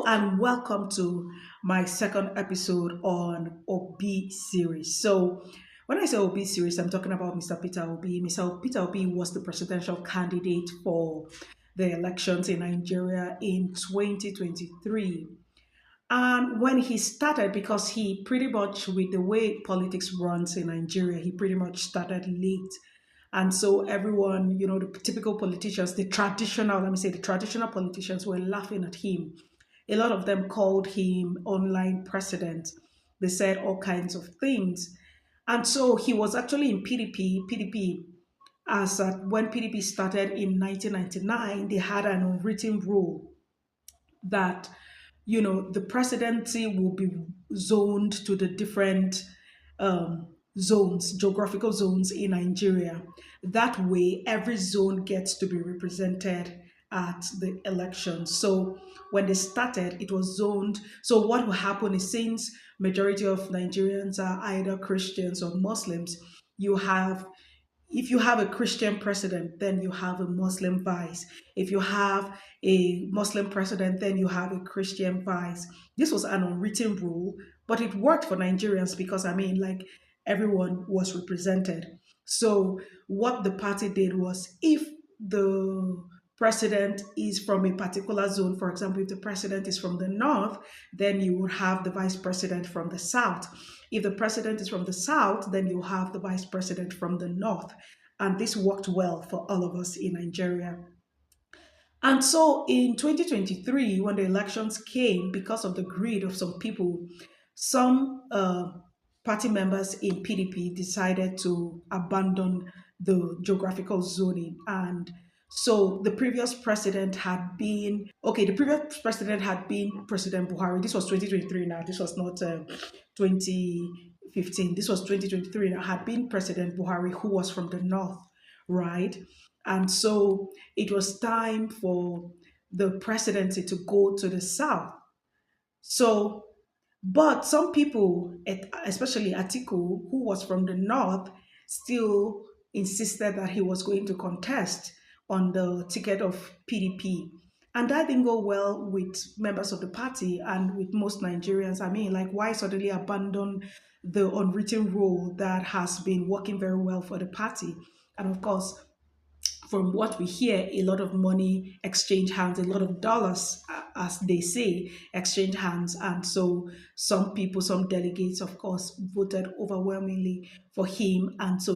and welcome to my second episode on Obi series. So, when I say Obi series, I'm talking about Mr. Peter Obi. Mr. Peter Obi was the presidential candidate for the elections in Nigeria in 2023. And when he started, because he pretty much, with the way politics runs in Nigeria, he pretty much started late. And so everyone, the typical politicians, let me say, the traditional politicians were laughing at him. A lot of them called him online president. They said all kinds of things. And so he was actually in PDP, as when PDP started in 1999, they had an unwritten rule that the presidency will be zoned to the different zones, geographical zones in Nigeria. That way every zone gets to be represented at the election. So when they started, it was zoned. So what will happen is, since majority of Nigerians are either Christians or Muslims, you have if you have a Christian president, then you have a Muslim vice. If you have a Muslim president, then you have a Christian vice. This was an unwritten rule, but it worked for Nigerians because, like, everyone was represented. So, what the party did was, if the president is from a particular zone, for example, if the president is from the north, then you would have the vice president from the south. If the president is from the south, then you have the vice president from the north. And this worked well for all of us in Nigeria. And so in 2023, when the elections came, because of the greed of some people, some party members in PDP decided to abandon the geographical zoning. And so the previous president had been President Buhari. This was 2023 now. This was not 2015. This was 2023 now. Had been President Buhari, who was from the north, right? And so it was time for the presidency to go to the south. So, but some people, especially Atiku, who was from the north, still insisted that he was going to contest on the ticket of PDP. And that didn't go well with members of the party and with most Nigerians. Like, why suddenly abandon the unwritten rule that has been working very well for the party? And of course, from what we hear, a lot of money exchange hands, a lot of dollars, as they say, exchange hands. And so some people, some delegates, of course, voted overwhelmingly for him. And so